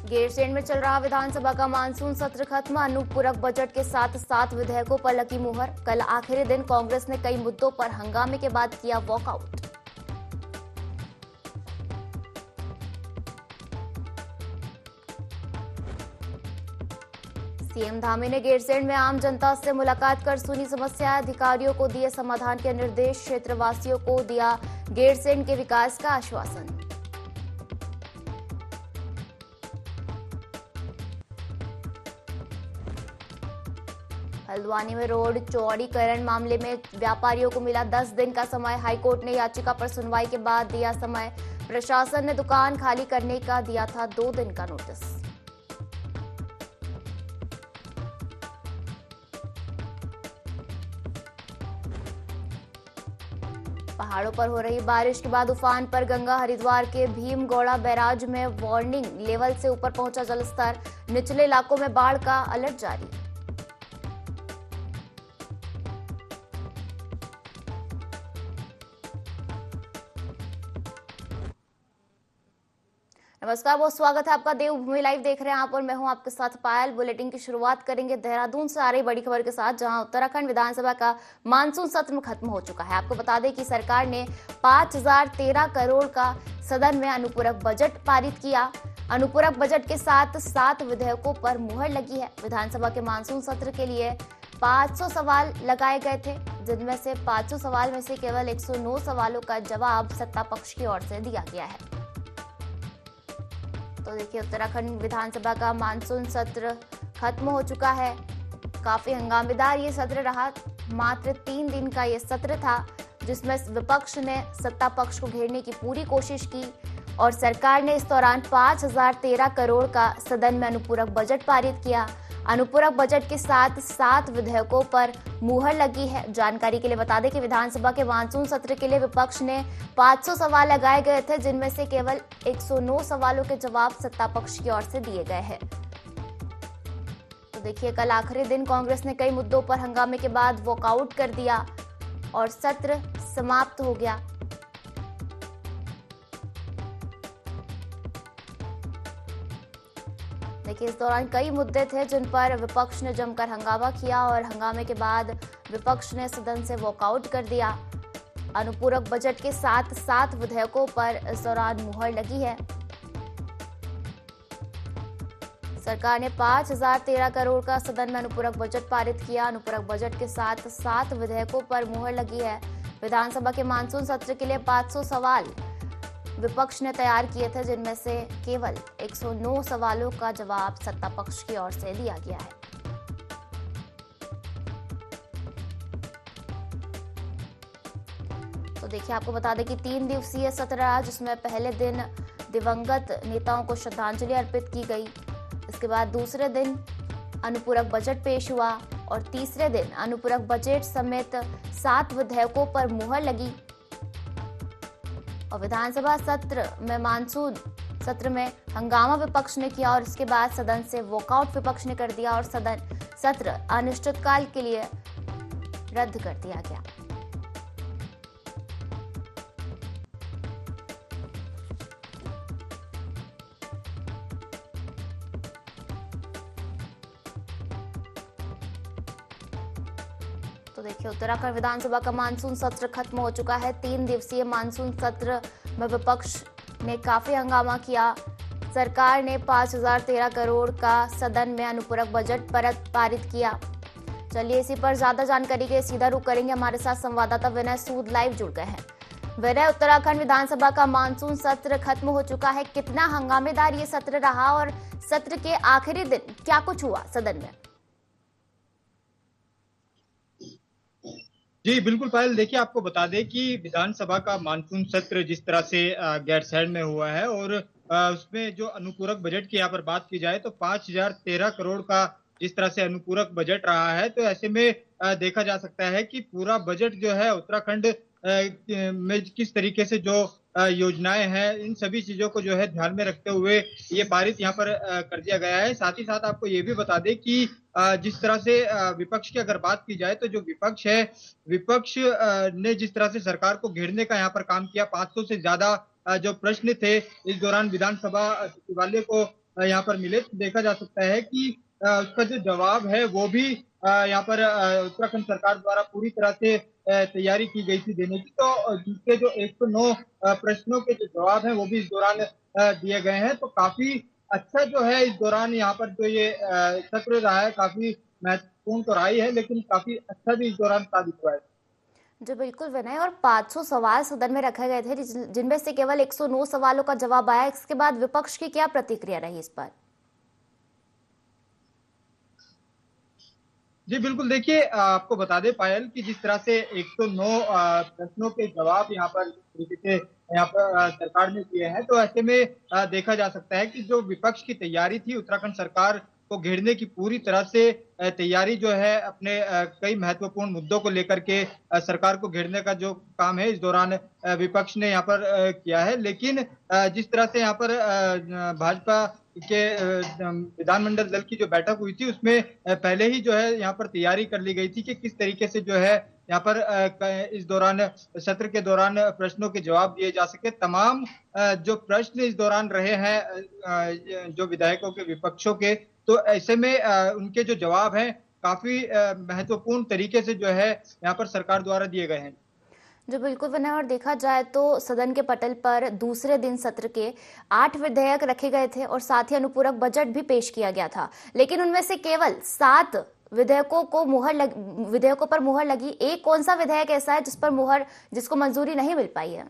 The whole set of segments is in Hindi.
गैरसैंण में चल रहा विधानसभा का मानसून सत्र खत्म। अनुपूरक बजट के साथ 7 विधेयकों पर लगी मुहर। कल आखिरी दिन कांग्रेस ने कई मुद्दों पर हंगामे के बाद किया वॉकआउट। सीएम धामी ने गैरसैंण में आम जनता से मुलाकात कर सुनी समस्या। अधिकारियों को दिए समाधान के निर्देश। क्षेत्रवासियों को दिया गैरसैंण के विकास का आश्वासन। हल्द्वानी में रोड चौड़ीकरण मामले में व्यापारियों को मिला 10 दिन का समय। हाईकोर्ट ने याचिका पर सुनवाई के बाद दिया समय। प्रशासन ने दुकान खाली करने का दिया था 2 दिन का नोटिस। पहाड़ों पर हो रही बारिश के बाद उफान पर गंगा। हरिद्वार के भीमगौड़ा बैराज में वार्निंग लेवल से ऊपर पहुंचा जलस्तर। निचले इलाकों में बाढ़ का अलर्ट जारी। नमस्कार, बहुत स्वागत है आपका। देवभूमि लाइव देख रहे हैं आप और मैं हूं आपके साथ पायल। बुलेटिन की शुरुआत करेंगे देहरादून से आ रही बड़ी खबर के साथ, जहां उत्तराखंड विधानसभा का मानसून सत्र खत्म हो चुका है। आपको बता दें कि सरकार ने 5013 करोड़ का सदन में अनुपूरक बजट पारित किया। अनुपूरक बजट के साथ 7 विधेयकों पर मुहर लगी है। विधानसभा के मानसून सत्र के लिए 500 सवाल लगाए गए थे, जिनमें से 500 सवाल में से केवल 109 सवालों का जवाब सत्ता पक्ष की ओर से दिया गया है। तो देखिए, उत्तराखंड विधानसभा का मानसून सत्र खत्म हो चुका है। काफी हंगामेदार ये सत्र रहा। मात्र 3 दिन का ये सत्र था, जिसमें विपक्ष ने सत्ता पक्ष को घेरने की पूरी कोशिश की और सरकार ने इस दौरान 5013 करोड़ का सदन में अनुपूरक बजट पारित किया। अनुपूरक बजट के साथ 7 विधेयकों पर मुहर लगी है। जानकारी के लिए बता दें कि विधानसभा के मानसून सत्र के लिए विपक्ष ने 500 सवाल लगाए गए थे, जिनमें से केवल 109 सवालों के जवाब सत्ता पक्ष की ओर से दिए गए हैं। तो देखिए, कल आखिरी दिन कांग्रेस ने कई मुद्दों पर हंगामे के बाद वॉकआउट कर दिया और सत्र समाप्त हो गया। देखिए, इस दौरान कई मुद्दे थे जिन पर विपक्ष ने जमकर हंगामा किया और हंगामे के बाद विपक्ष ने सदन से वॉकआउट कर दिया। अनुपूरक बजट के साथ 7 विधेयकों पर इस दौरान मुहर लगी है। सरकार ने 5013 करोड़ का सदन में अनुपूरक बजट पारित किया। अनुपूरक बजट के साथ 7 विधेयकों पर मुहर लगी है। विधानसभा के मानसून सत्र के लिए 500 सवाल विपक्ष ने तैयार किए थे, जिनमें से केवल 109 सवालों का जवाब सत्ता पक्ष की ओर से दिया गया है। तो देखिए, आपको बता दें कि 3 दिवसीय सत्र रहा, जिसमें पहले दिन दिवंगत नेताओं को श्रद्धांजलि अर्पित की गई। इसके बाद दूसरे दिन अनुपूरक बजट पेश हुआ और तीसरे दिन अनुपूरक बजट समेत 7 विधेयकों पर मुहर लगी। और विधानसभा सत्र में मानसून सत्र में हंगामा विपक्ष ने किया और इसके बाद सदन से वॉकआउट विपक्ष ने कर दिया और सत्र अनिश्चितकाल के लिए रद्द कर दिया गया। तो देखिए, उत्तराखंड विधानसभा का मानसून सत्र खत्म हो चुका है। 3 दिवसीय मानसून सत्र में विपक्ष ने काफी हंगामा किया। सरकार ने 5013 करोड़ का सदन में अनुपूरक बजट पारित किया। चलिए, इसी पर ज्यादा जानकारी के लिए सीधा रुख करेंगे। हमारे साथ संवाददाता विनय सूद लाइव जुड़ गए हैं। विनय, उत्तराखंड विधानसभा का मानसून सत्र खत्म हो चुका है। कितना हंगामेदार ये सत्र रहा और सत्र के आखिरी दिन क्या कुछ हुआ सदन में? जी बिल्कुल पायल, देखिए आपको बता दें कि विधानसभा का मानसून सत्र जिस तरह से गैरसैंण में हुआ है और उसमें जो अनुपूरक बजट की यहाँ पर बात की जाए तो 5013 करोड़ का जिस तरह से अनुपूरक बजट रहा है, तो ऐसे में देखा जा सकता है कि पूरा बजट जो है उत्तराखंड में किस तरीके से जो योजनाएं हैं, इन सभी चीजों को जो है ध्यान में रखते हुए ये पारित यहाँ पर कर दिया गया है। साथ ही साथ आपको ये भी बता दें कि जिस तरह से विपक्ष की अगर बात की जाए तो जो विपक्ष है, विपक्ष ने जिस तरह से सरकार को घेरने का यहाँ पर काम किया, 500 से ज्यादा जो प्रश्न थे इस दौरान विधानसभा सचिवालय को यहाँ पर मिले तो देखा जा सकता है कि उसका जो जवाब है वो भी यहाँ पर उत्तराखंड सरकार द्वारा पूरी तरह से तैयारी की गई थी देने की। तो जिसके जो 109 प्रश्नों के जो जवाब हैं वो भी इस दौरान दिए गए हैं। तो काफी अच्छा जो है इस दौरान यहाँ पर जो ये सत्र रहा है, काफी महत्वपूर्ण तो रहा ही है, लेकिन काफी अच्छा भी इस दौरान साबित हुआ है। जी बिल्कुल विनय, और 500 सवाल सदन में रखे गए थे जिनमें से केवल 109 सवालों का जवाब आया। इसके बाद विपक्ष की क्या प्रतिक्रिया रही इस पर? जी बिल्कुल, देखिए आपको बता दें पायल कि जिस तरह से 109 प्रश्नों के जवाब यहाँ पर जिस तरीके से यहाँ पर सरकार ने दिए हैं, तो ऐसे में देखा जा सकता है कि जो विपक्ष की तैयारी थी उत्तराखंड सरकार को घेरने की, पूरी तरह से तैयारी जो है अपने कई महत्वपूर्ण मुद्दों को लेकर के सरकार को घेरने का जो काम है इस दौरान विपक्ष ने यहाँ पर किया है। लेकिन जिस तरह से यहाँ पर भाजपा के विधानमंडल दल की जो बैठक हुई थी उसमें पहले ही जो है यहाँ पर तैयारी कर ली गई थी कि किस तरीके से जो है यहाँ पर इस दौरान सत्र के दौरान प्रश्नों के जवाब दिए जा सके। तमाम जो प्रश्न इस दौरान रहे हैं जो विधायकों के, विपक्षों के, तो ऐसे में उनके जो जवाब हैं काफी महत्वपूर्ण तरीके से जो है यहाँ पर सरकार द्वारा दिए गए हैं। जो बिल्कुल विनय, और देखा जाए तो सदन के पटल पर दूसरे दिन सत्र के 8 विधेयक रखे गए थे और साथ ही अनुपूरक बजट भी पेश किया गया था, लेकिन उनमें से केवल 7 विधेयकों पर मुहर लगी। एक कौन सा विधेयक ऐसा है जिसको मंजूरी नहीं मिल पाई है?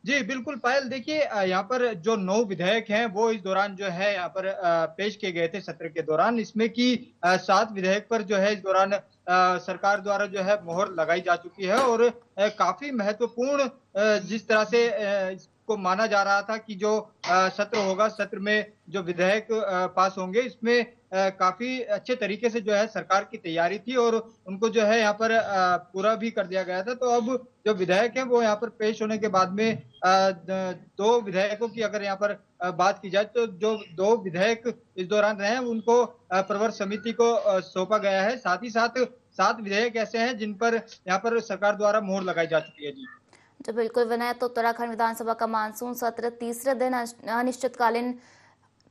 जी बिल्कुल पायल, देखिए यहाँ पर जो 9 विधेयक हैं वो इस दौरान जो है यहाँ पर पेश किए गए थे सत्र के दौरान। इसमें की 7 विधेयक पर जो है इस दौरान सरकार द्वारा जो है मोहर लगाई जा चुकी है और काफी महत्वपूर्ण जिस तरह से इसको माना जा रहा था कि जो सत्र होगा, सत्र में जो विधेयक पास होंगे, इसमें काफी अच्छे तरीके से जो है सरकार की तैयारी थी और उनको जो है यहाँ पर पूरा भी कर दिया गया था। तो अब जो विधेयक है वो यहाँ पर पेश होने के बाद में 2 विधेयकों की अगर यहाँ पर बात की जाए तो जो 2 विधेयक इस दौरान रहे हैं उनको प्रवर समिति को सौंपा गया है। साथ ही साथ 7 विधेयक ऐसे हैं जिन पर यहाँ पर सरकार द्वारा मोहर लगाई जा चुकी है। जी तो बिल्कुल विनय, तो उत्तराखंड विधानसभा का मानसून सत्र तीसरे दिन अनिश्चितकालीन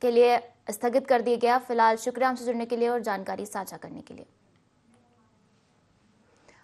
के लिए स्थगित कर दिया गया। फिलहाल शुक्रिया हमसे जुड़ने के लिए और जानकारी साझा करने के लिए।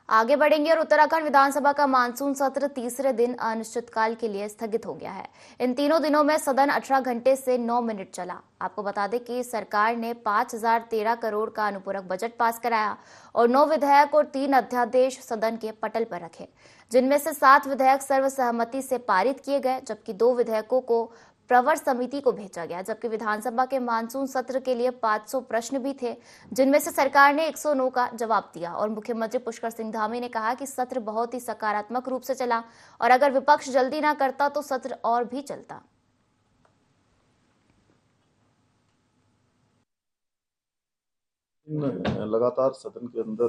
आगे बढ़ेंगे और उत्तराखंड विधानसभा का मानसून सत्र तीसरे दिन अनिश्चितकाल के लिए स्थगित हो गया है। इन तीनों दिनों में सदन 18 घंटे से 9 मिनट चला। आपको बता दें कि सरकार ने 5013 करोड़ का अनुपूरक बजट पास कराया और 9 विधेयक और 3 अध्यादेश सदन के पटल पर रखे, जिनमें से 7 विधेयक सर्वसहमति से पारित किए गए, जबकि 2 विधेयकों को प्रवर समिति को भेजा गया। जबकि विधानसभा के मानसून सत्र के लिए 500 प्रश्न भी थे, जिनमें से सरकार ने 109 का जवाब दिया। और मुख्यमंत्री पुष्कर सिंह धामी ने कहा कि सत्र बहुत ही सकारात्मक रूप से चला और अगर विपक्ष जल्दी ना करता तो सत्र और भी चलता। लगातार सदन के अंदर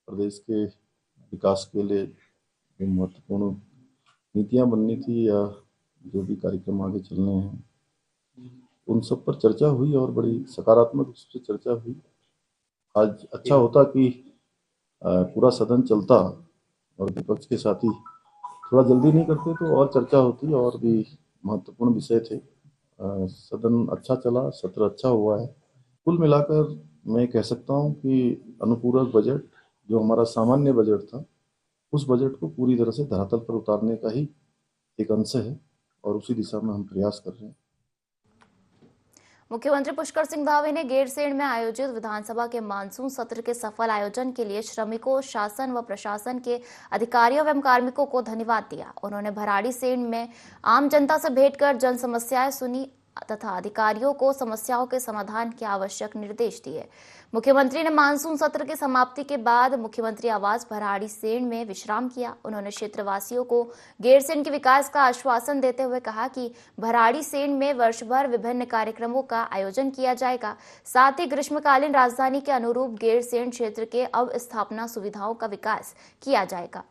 प्रदेश के विकास के लिए जो महत्वपूर्ण नीतियां बननी थी या जो भी कार्यक्रम आगे चलने हैं उन सब पर चर्चा हुई और बड़ी सकारात्मक रूप से चर्चा हुई। आज अच्छा होता कि पूरा सदन चलता और विपक्ष के साथी थोड़ा जल्दी नहीं करते तो और चर्चा होती और भी महत्वपूर्ण विषय थे। सदन अच्छा चला, सत्र अच्छा हुआ है। कुल मिलाकर मैं कह सकता हूं कि अनुपूरक बजट जो हमारा सामान्य बजट था उस बजट को पूरी तरह से धरातल पर उतारने का ही एक अंश है और उसी दिशा में हम प्रयास कर रहे हैं। मुख्यमंत्री पुष्कर सिंह धामी ने गैरसैंण में आयोजित विधानसभा के मानसून सत्र के सफल आयोजन के लिए श्रमिकों, शासन व प्रशासन के अधिकारियों एवं कार्मिकों को धन्यवाद दिया। उन्होंने भराड़ीसैंण में आम जनता से भेंट कर जन समस्याएं सुनी तथा अधिकारियों को समस्याओं के समाधान के आवश्यक निर्देश दिए। मुख्यमंत्री ने मानसून सत्र की समाप्ति के बाद मुख्यमंत्री आवास भराड़ीसैंण में विश्राम किया। उन्होंने क्षेत्रवासियों को गैरसैंण के विकास का आश्वासन देते हुए कहा कि भराड़ीसैंण में वर्ष भर विभिन्न कार्यक्रमों का आयोजन किया जाएगा। साथ ही ग्रीष्मकालीन राजधानी के अनुरूप गैरसैंण क्षेत्र के अवस्थापना सुविधाओं का विकास किया जाएगा।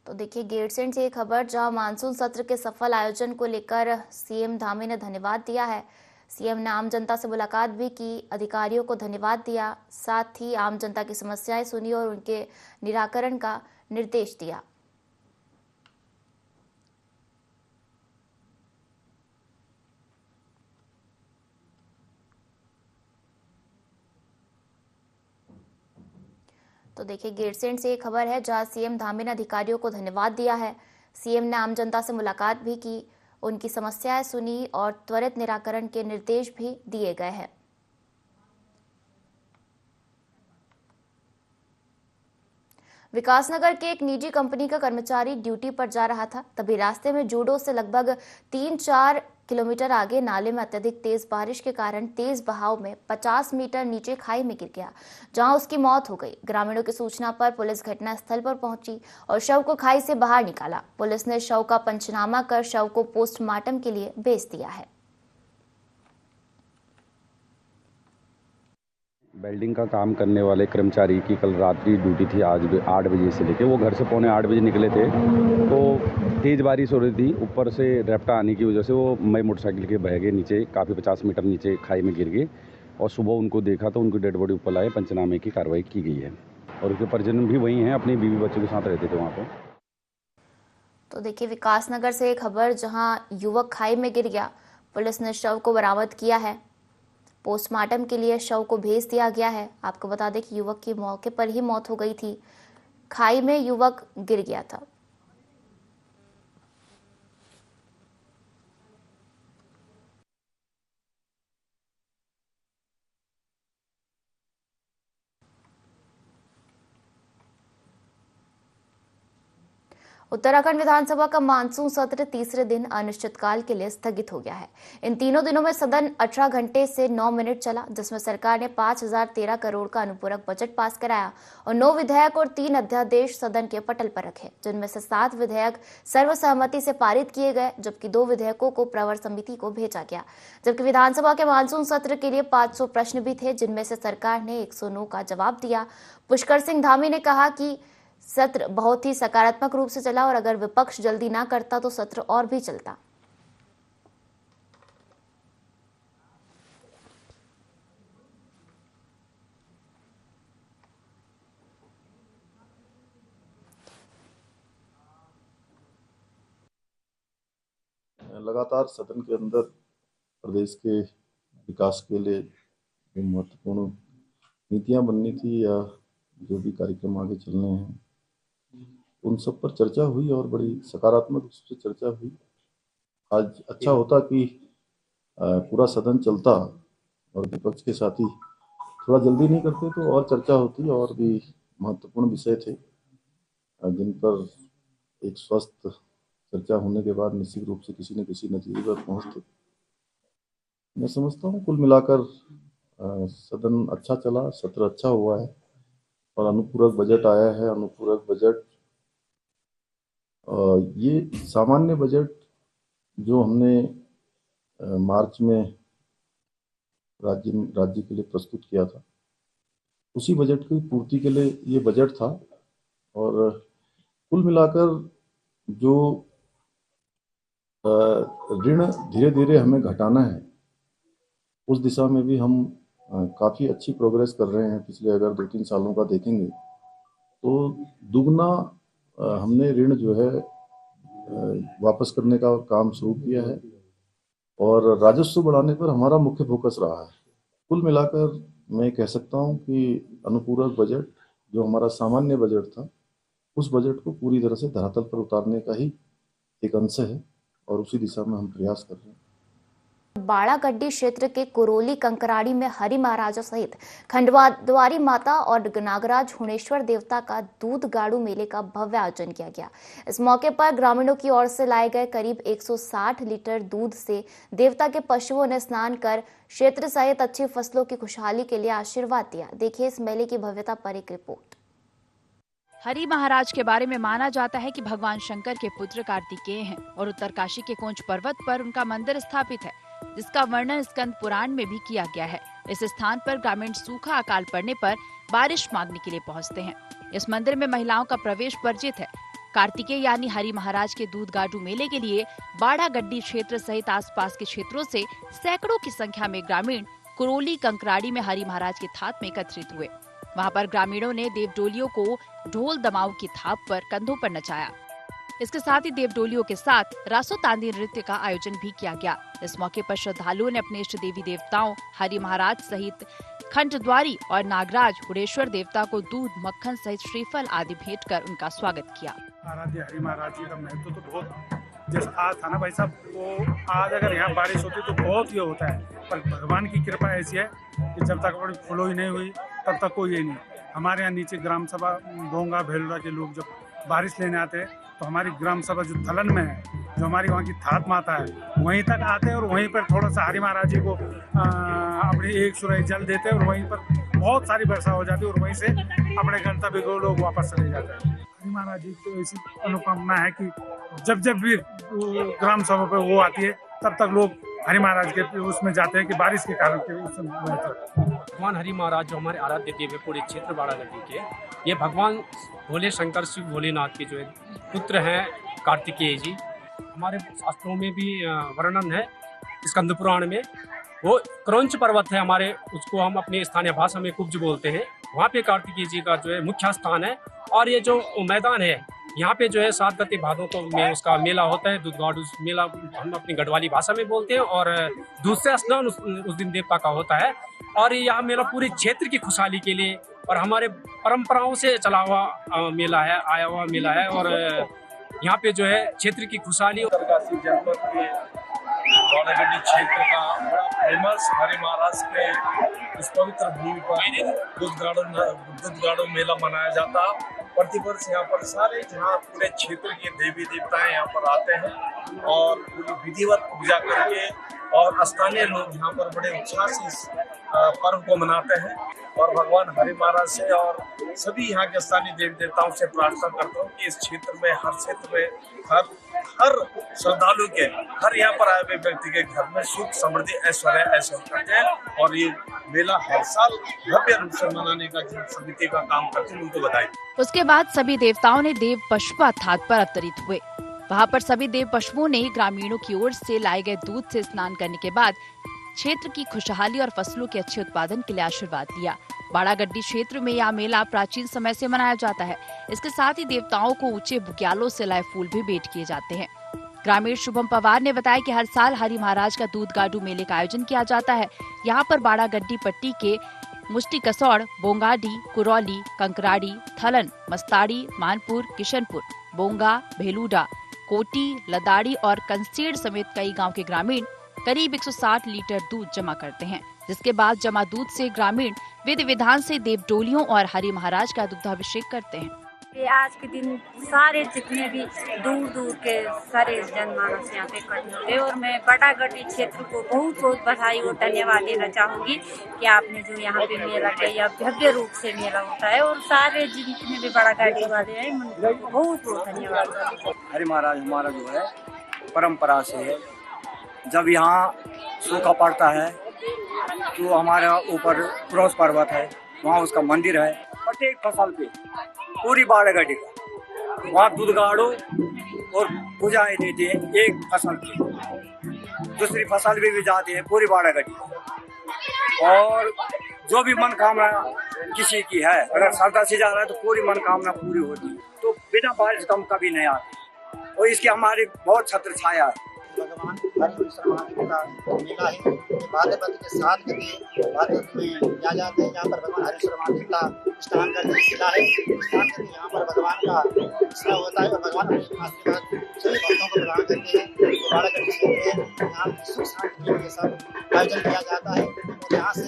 तो देखिए गैरसैंण से एक खबर, जहां मानसून सत्र के सफल आयोजन को लेकर सीएम धामी ने धन्यवाद दिया है। सीएम ने आम जनता से मुलाकात भी की, अधिकारियों को धन्यवाद दिया, साथ ही आम जनता की समस्याएं सुनी और उनके निराकरण का निर्देश दिया। तो देखिए गैरसैंण से एक खबर है जहां सीएम धामी ने अधिकारियों को धन्यवाद दिया है। सीएम ने आम जनता से मुलाकात भी की, उनकी समस्याएं सुनी और त्वरित निराकरण के निर्देश भी दिए गए हैं। विकासनगर के एक निजी कंपनी का कर्मचारी ड्यूटी पर जा रहा था, तभी रास्ते में जूडो से लगभग 3-4 किलोमीटर आगे नाले में अत्यधिक तेज बारिश के कारण तेज बहाव में 50 मीटर नीचे खाई में गिर गया, जहां उसकी मौत हो गई। ग्रामीणों की सूचना पर पुलिस घटनास्थल पर पहुंची और शव को खाई से बाहर निकाला। पुलिस ने शव का पंचनामा कर शव को पोस्टमार्टम के लिए भेज दिया है। वेल्डिंग का काम करने वाले कर्मचारी की कल रात्रि ड्यूटी थी, आज 8 बजे से लेके वो घर से 7:45 बजे निकले थे। तो तेज़ बारिश हो रही थी, ऊपर से रैप्टा आने की वजह से वो मैं मोटरसाइकिल के बह गए नीचे, काफ़ी 50 मीटर नीचे खाई में गिर गए और सुबह उनको देखा तो उनकी डेड बॉडी ऊपर लाए, पंचनामे की कार्रवाई की गई है और उसके परिजन भी वही हैं, अपनी बीवी बच्चों के साथ रहते थे वहाँ पर। तो देखिए विकासनगर से एक खबर जहां युवक खाई में गिर गया, पुलिस ने शव को बरामद किया है, पोस्टमार्टम के लिए शव को भेज दिया गया है। आपको बता दें कि युवक की मौके पर ही मौत हो गई थी, खाई में युवक गिर गया था। उत्तराखंड विधानसभा का मानसून सत्र तीसरे दिन अनिश्चितकाल के लिए स्थगित हो गया है। इन तीनों दिनों में सदन 18 घंटे से 9 मिनट चला, जिसमें सरकार ने 5013 करोड़ का अनुपूरक बजट पास कराया और 9 विधेयक और 3 अध्यादेश सदन के पटल पर रखे, जिनमें से 7 विधेयक सर्वसहमति से पारित किए गए, जबकि 2 विधेयकों को प्रवर समिति को भेजा गया। जबकि विधानसभा के मानसून सत्र के लिए 500 प्रश्न भी थे, जिनमें से सरकार ने 109 का जवाब दिया। पुष्कर सिंह धामी ने कहा कि सत्र बहुत ही सकारात्मक रूप से चला और अगर विपक्ष जल्दी ना करता तो सत्र और भी चलता। लगातार सदन के अंदर प्रदेश के विकास के लिए जो महत्वपूर्ण नीतियां बननी थी या जो भी कार्यक्रम आगे चलने हैं, उन सब पर चर्चा हुई और बड़ी सकारात्मक रूप से चर्चा हुई। आज अच्छा होता कि पूरा सदन चलता और विपक्ष के साथी थोड़ा जल्दी नहीं करते तो और चर्चा होती और भी महत्वपूर्ण विषय थे जिन पर एक स्वस्थ चर्चा होने के बाद निश्चित रूप से किसी न किसी नतीजे पर पहुंचते। मैं समझता हूँ कुल मिलाकर सदन अच्छा चला, सत्र अच्छा हुआ है और अनुपूरक बजट आया है। अनुपूरक बजट ये सामान्य बजट जो हमने मार्च में राज्य के लिए प्रस्तुत किया था, उसी बजट की पूर्ति के लिए ये बजट था और कुल मिलाकर जो ऋण धीरे धीरे हमें घटाना है, उस दिशा में भी हम काफ़ी अच्छी प्रोग्रेस कर रहे हैं। पिछले अगर 2-3 सालों का देखेंगे तो दुगना हमने ऋण जो है वापस करने का काम शुरू किया है और राजस्व बढ़ाने पर हमारा मुख्य फोकस रहा है। कुल मिलाकर मैं कह सकता हूं कि अनुपूरक बजट जो हमारा सामान्य बजट था, उस बजट को पूरी तरह से धरातल पर उतारने का ही एक अंश है और उसी दिशा में हम प्रयास कर रहे हैं। बाड़ागड्डी क्षेत्र के कुरोली कंकराड़ी में हरि महाराजा सहित खंडवाद्वारी माता और नागराज हुणेश्वर देवता का दूध गाड़ू मेले का भव्य आयोजन किया गया। इस मौके पर ग्रामीणों की ओर से लाए गए करीब 160 लीटर दूध से देवता के पशुओं ने स्नान कर क्षेत्र सहित अच्छी फसलों की खुशहाली के लिए आशीर्वाद दिया। देखिए इस मेले की भव्यता पर एक रिपोर्ट। हरि महाराज के बारे में माना जाता है कि भगवान शंकर के पुत्र कार्तिकेय हैं और उत्तरकाशी के कोंच पर्वत पर उनका मंदिर स्थापित है, जिसका वर्णन स्कंद पुराण में भी किया गया है। इस स्थान पर ग्रामीण सूखा अकाल पड़ने पर बारिश मांगने के लिए पहुंचते हैं। इस मंदिर में महिलाओं का प्रवेश वर्जित है। कार्तिकेय यानी हरि महाराज के दूध गाडू मेले के लिए बाड़ा गड्डी क्षेत्र सहित आसपास के क्षेत्रों से सैकड़ों की संख्या में ग्रामीण कुरोली कंकराड़ी में हरि महाराज के थाप में एकत्रित हुए। वहां पर ग्रामीणों ने देवडोलियों को ढोल दमाऊ की थाप पर कंधों पर नचाया। इसके साथ ही देवडोलियों के साथ रासो तांदी नृत्य का आयोजन भी किया गया। इस मौके पर श्रद्धालुओं ने अपने इष्ट देवी देवताओं हरि महाराज सहित खंडद्वारी और नागराज हुडेश्वर देवता को दूध, मक्खन सहित श्रीफल आदि भेंट कर उनका स्वागत किया। आराध्य हरि महाराज जी का महत्व तो बहुत, जैसे आज था ना भाई साहब, वो आज अगर यहाँ बारिश होती तो बहुत ये होता है, पर भगवान की कृपा ऐसी है कि जब तक बड़ी फुलोई नहीं हुई तब तक कोई ये नहीं। हमारे यहाँ नीचे ग्राम सभा बोंगा भेलुरा के लोग जब बारिश लेने आते हैं तो हमारी ग्राम सभा जो थलन में है, जो हमारी वहाँ की थात माता है, वहीं तक आते हैं और वहीं पर थोड़ा सा हरि महाराज जी को अपनी एक सुराही जल देते हैं और वहीं पर बहुत सारी वर्षा हो जाती है और वहीं से अपने गंतव्य को लोग वापस चले जाते हैं। हरि महाराज जी को ऐसी अनुकामना है कि जब जब भी ग्राम सभा पे वो आती है तब तक लोग हरि महाराज के उसमें जाते हैं कि बारिश के कारण के उसमें भगवान हरि महाराज जो हमारे आराध्य देव है पूरे क्षेत्र बाड़ा गड्डी के, ये भगवान भोले शंकर शिव भोलेनाथ के जो है पुत्र हैं कार्तिकेय जी। हमारे शास्त्रों में भी वर्णन है स्कंद पुराण में, वो क्रौंच पर्वत है हमारे, उसको हम अपनी स्थानीय भाषा में कुब्ज बोलते हैं। वहाँ पे कार्तिकेय जी का जो है मुख्य स्थान है और ये जो मैदान है यहाँ पे जो है 7 गते भादों को में उसका मेला होता है। दूध गाडू मेला हम अपनी गढ़वाली भाषा में बोलते हैं और दूसरा स्नान उस दिन देवता का होता है। और यह मेला पूरे क्षेत्र की खुशहाली के लिए और हमारे परंपराओं से चला हुआ मेला है, आया हुआ मेला है। और यहाँ पे जो है क्षेत्र की खुशहाली उत्तरकाशी जनपद के बाड़ा गड्डी क्षेत्र का बड़ा फेमस हरि महाराज के इस पवित्र भूमि पर दूध गाडू मेला मनाया जाता। प्रतिवर्ष यहाँ पर सारे जहाँ पूरे क्षेत्र के देवी देवताएं यहाँ पर आते हैं और पूरी विधिवत पूजा करके और स्थानीय लोग यहाँ पर बड़े उत्साह से इस पर्व को मनाते हैं। और भगवान हरि महाराज से और सभी यहाँ के स्थानीय देवी देवताओं से प्रार्थना करता हूँ कि इस क्षेत्र में, हर क्षेत्र में, हर श्रद्धालु के, हर यहाँ पर आए हुए व्यक्ति के घर में सुख, समृद्धि, ऐश्वर्य ऐसे करते हैं। और ये मेला हर साल भव्य रूप से मनाने का जिन समिति का काम करते हैं उनको बधाई। उसके बाद सभी देवताओं ने देव पशु थाट पर अवतरित हुए। वहाँ पर सभी देव पशुओं ने ग्रामीणों की ओर से लाए गए दूध से स्नान करने के बाद क्षेत्र की खुशहाली और फसलों के अच्छे उत्पादन के लिए आशीर्वाद दिया। बाड़ा गड्डी क्षेत्र में यह मेला प्राचीन समय से मनाया जाता है। इसके साथ ही देवताओं को ऊंचे बुग्यालों से लाए फूल भी भेंट किए जाते हैं। ग्रामीण शुभम पवार ने बताया कि हर साल हरि महाराज का दूध गाडू मेले का आयोजन किया जाता है। यहाँ पर बाड़ा गड्डी पट्टी के मुष्टी कसौड़, बोंगाडी, कुरौली, कंकराड़ी, थलन, मस्ताड़ी, मानपुर, किशनपुर, बोंगा, भेलूडा, कोटी, लदाड़ी और कंसेड़ समेत कई गांव के ग्रामीण करीब 160 लीटर दूध जमा करते हैं, जिसके बाद जमा दूध से ग्रामीण विधि विधान से देवडोलियों और हरि महाराज का दुग्धाभिषेक करते हैं। आज के दिन सारे जितने भी दूर दूर के सारे जनमानस यहाँ पे इकट्ठे होते हैं और मैं बाड़ा गड्डी क्षेत्र को बहुत बहुत बधाई और धन्यवाद देना चाहूँगी कि आपने जो यहाँ पे मेला किया, भव्य रूप से मेला होता है और सारे जितने भी बाड़ा गड्डी वाले हैं उनको बहुत बहुत धन्यवाद। हरि महाराज हमारा जो है परंपरा से है, जब यहाँ सूखा पड़ता है तो हमारे ऊपर क्रॉस पर्वत है, वहाँ उसका मंदिर है। प्रत्येक फसल पे पूरी बाड़ा गड्डी का वहाँ दूध गाड़ो और पूजाएं देते हैं। एक फसल की दूसरी फसल भी जाती है पूरी बाड़ा गड्डी। और जो भी मनोकामना किसी की है, अगर श्रद्धा से जा रहा है तो पूरी मनोकामना पूरी होती है। तो बिना बारिश कम कभी नहीं आती और इसकी हमारी बहुत छत्र छाया है। भगवान हरिहर महादेव का मेला है, भाद्रपद के 7 गते भाद्रपद में किया जाते हैं। यहाँ पर भगवान हरिहर महादेव का स्नान करके शिला है, स्नान करके यहाँ पर भगवान का शिला होता है और भगवान अपने आशीर्वाद सभी भक्तों को प्रदान करते हैं। तो बाड़ा गड्डी क्षेत्र है, यहाँ सुख शांति के साथ आयोजन किया जाता है। और यहाँ से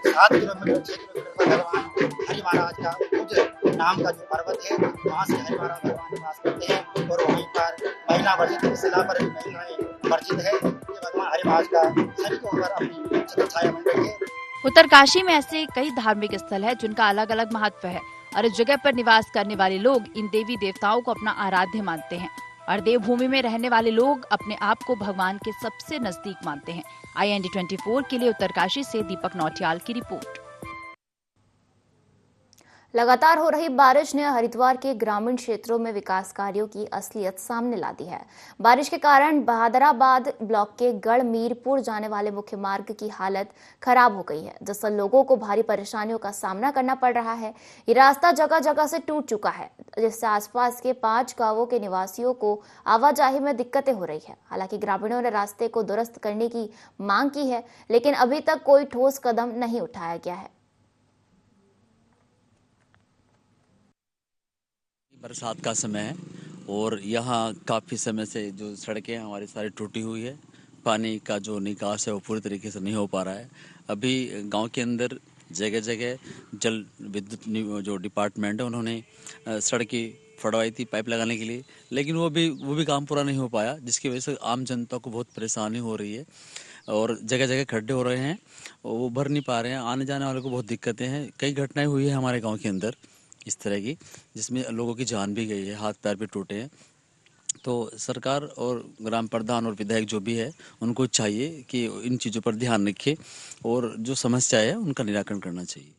7 किलोमीटर 6 किलोमीटर पर भगवान हरि महाराज का पूज्य नाम का जो पर्वत है, वहाँ से हरि महाराज भगवान निवास करते हैं और वहीं पर महिला वर्जित शिला पर महिलाएं वर्जित है। ये भगवान हरि महाराज का सभी को ऊपर अपनी छत्र छाया बन रही है। उत्तरकाशी में ऐसे कई धार्मिक स्थल है जिनका अलग अलग महत्व है और इस जगह पर निवास करने वाले लोग इन देवी देवताओं को अपना आराध्य मानते हैं और देवभूमि में रहने वाले लोग अपने आप को भगवान के सबसे नजदीक मानते हैं। IND 24 के लिए उत्तरकाशी से दीपक नौटियाल की रिपोर्ट। लगातार हो रही बारिश ने हरिद्वार के ग्रामीण क्षेत्रों में विकास कार्यों की असलियत सामने ला दी है। बारिश के कारण बहादुराबाद ब्लॉक के गढ़मीरपुर जाने वाले मुख्य मार्ग की हालत खराब हो गई है, जिससे लोगों को भारी परेशानियों का सामना करना पड़ रहा है। ये रास्ता जगह जगह से टूट चुका है, जिससे आसपास के 5 गांवों के निवासियों को आवाजाही में दिक्कतें हो रही है। हालांकि ग्रामीणों ने रास्ते को दुरुस्त करने की मांग की है, लेकिन अभी तक कोई ठोस कदम नहीं उठाया गया है। बरसात का समय है और यहाँ काफ़ी समय से जो सड़कें हमारी सारी टूटी हुई है। पानी का जो निकास है वो पूरी तरीके से नहीं हो पा रहा है। अभी गांव के अंदर जगह जगह जल विद्युत जो डिपार्टमेंट है उन्होंने सड़क की फड़वाई थी पाइप लगाने के लिए, लेकिन वो भी काम पूरा नहीं हो पाया, जिसकी वजह से आम जनता को बहुत परेशानी हो रही है और जगह जगह खड्डे हो रहे हैं, वो भर नहीं पा रहे हैं। आने जाने वालों को बहुत दिक्कतें हैं। कई घटनाएं हुई है हमारे गाँव के अंदर इस तरह की, जिसमें लोगों की जान भी गई है, हाथ पैर भी टूटे हैं। तो सरकार और ग्राम प्रधान और विधायक जो भी है उनको चाहिए कि इन चीज़ों पर ध्यान रखें और जो समस्या है उनका निराकरण करना चाहिए।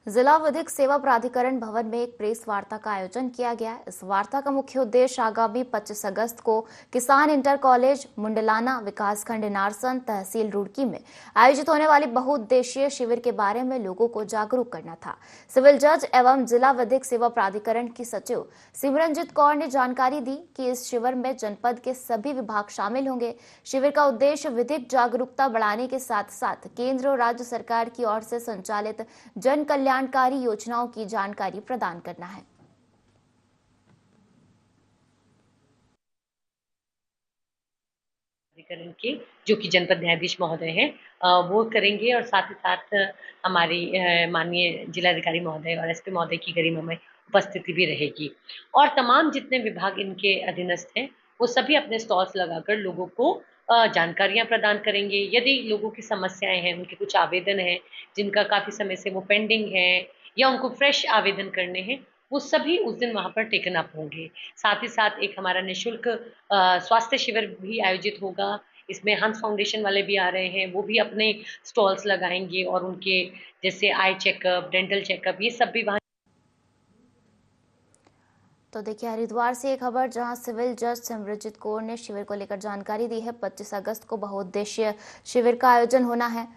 जिला विधिक सेवा प्राधिकरण भवन में एक प्रेस वार्ता का आयोजन किया गया। इस वार्ता का मुख्य उद्देश्य आगामी 25 अगस्त को किसान इंटर कॉलेज मुंडलाना विकासखंड नारसन तहसील रुड़की में आयोजित होने वाली बहुउद्देशीय शिविर के बारे में लोगों को जागरूक करना था। सिविल जज एवं जिला विधिक सेवा प्राधिकरण की सचिव सिमरनजीत कौर ने जानकारी दी कि इस शिविर में जनपद के सभी विभाग शामिल होंगे। शिविर का उद्देश्य विधिक जागरूकता बढ़ाने के साथ साथ केंद्र और राज्य सरकार की ओर से संचालित जन कल्याणकारी योजनाओं की जानकारी प्रदान करना है। के जो कि जनपद न्यायाधीश महोदय हैं वो करेंगे और साथ ही साथ हमारी माननीय जिलाधिकारी महोदय और एसपी महोदय की गरिमामय उपस्थिति भी रहेगी और तमाम जितने विभाग इनके अधीनस्थ हैं वो सभी अपने स्टॉल्स लगाकर लोगों को जानकारियां प्रदान करेंगे। यदि लोगों की समस्याएं हैं, उनके कुछ आवेदन हैं जिनका काफ़ी समय से वो पेंडिंग है या उनको फ्रेश आवेदन करने हैं, वो सभी उस दिन वहाँ पर टेकन अप होंगे। साथ ही साथ एक हमारा निःशुल्क स्वास्थ्य शिविर भी आयोजित होगा। इसमें हंस फाउंडेशन वाले भी आ रहे हैं, वो भी अपने स्टॉल्स लगाएंगे और उनके जैसे आई चेकअप, डेंटल चेकअप, ये सब भी वहाँ। तो देखिए हरिद्वार से एक खबर जहां सिविल जज सिमरनजीत कौर ने शिविर को लेकर जानकारी दी है। 25 अगस्त को बहुउद्देशीय शिविर का आयोजन होना है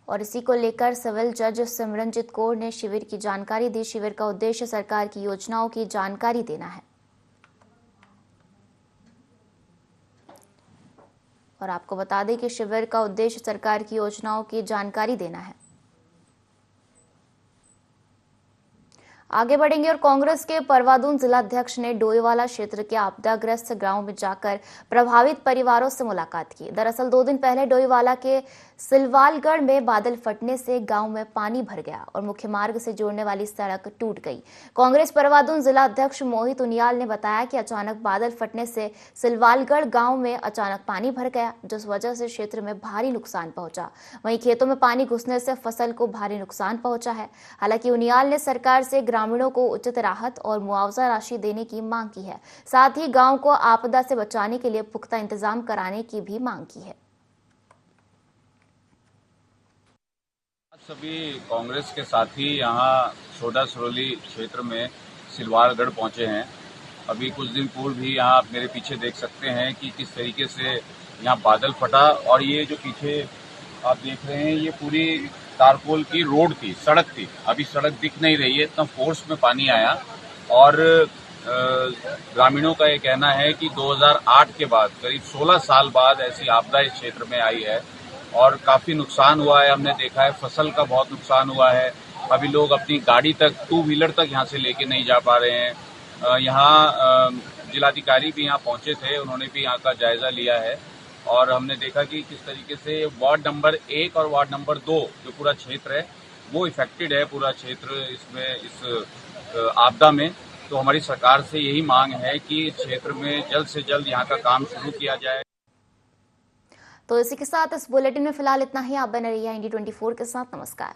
और इसी को लेकर सिविल जज सिमरनजीत कौर ने शिविर की जानकारी दी। शिविर का उद्देश्य सरकार की योजनाओं की जानकारी देना है और आपको बता दें कि शिविर का उद्देश्य सरकार की योजनाओं की जानकारी देना है। आगे बढ़ेंगे और कांग्रेस के परवादून जिलाध्यक्ष ने डोईवाला क्षेत्र के आपदाग्रस्त गांव में जाकर प्रभावित परिवारों से मुलाकात की। दरअसल 2 दिन पहले डोईवाला के सिलवालगढ़ में बादल फटने से गांव में पानी भर गया और मुख्य मार्ग से जोड़ने वाली सड़क टूट गई। कांग्रेस परवादून जिलाध्यक्ष मोहित उनियाल ने बताया कि अचानक बादल फटने से सिलवालगढ़ गांव में अचानक पानी भर गया, जिस वजह से क्षेत्र में भारी नुकसान पहुंचा। वहीं खेतों में पानी घुसने से फसल को भारी नुकसान पहुंचा है। हालांकि उनियाल ने सरकार से ग्रामीणों को उचित राहत और मुआवजा राशि देने की मांग की है। साथ ही गांव को आपदा से बचाने के लिए पुख्ता इंतजाम कराने की भी मांग की है। सभी कांग्रेस के साथी यहाँ सोडा सरोली क्षेत्र में सिलवालगढ़ पहुंचे हैं। अभी कुछ दिन पूर्व भी यहाँ आप मेरे पीछे देख सकते हैं कि किस तरीके से यहाँ बादल फटा और ये जो पीछे आप देख रहे हैं ये पूरी तारकोल की रोड थी, सड़क थी। अभी सड़क दिख नहीं रही है, इतना फोर्स में पानी आया और ग्रामीणों का ये कहना है कि 2008 के बाद करीब 16 साल बाद ऐसी आपदा इस क्षेत्र में आई है और काफ़ी नुकसान हुआ है। हमने देखा है फसल का बहुत नुकसान हुआ है। अभी लोग अपनी गाड़ी तक, 2 व्हीलर तक यहाँ से लेके नहीं जा पा रहे हैं। यहाँ जिलाधिकारी भी यहाँ पहुँचे थे, उन्होंने भी यहाँ का जायजा लिया है और हमने देखा कि किस तरीके से वार्ड नंबर 1 और वार्ड नंबर 2 जो पूरा क्षेत्र है वो इफेक्टेड है, पूरा क्षेत्र इसमें इस आपदा में। तो हमारी सरकार से यही मांग है कि इस क्षेत्र में जल्द से जल्द यहाँ का काम शुरू किया जाए। तो इसी के साथ इस बुलेटिन में फिलहाल इतना ही। आप बने रहिए इंडी 24 के साथ। नमस्कार।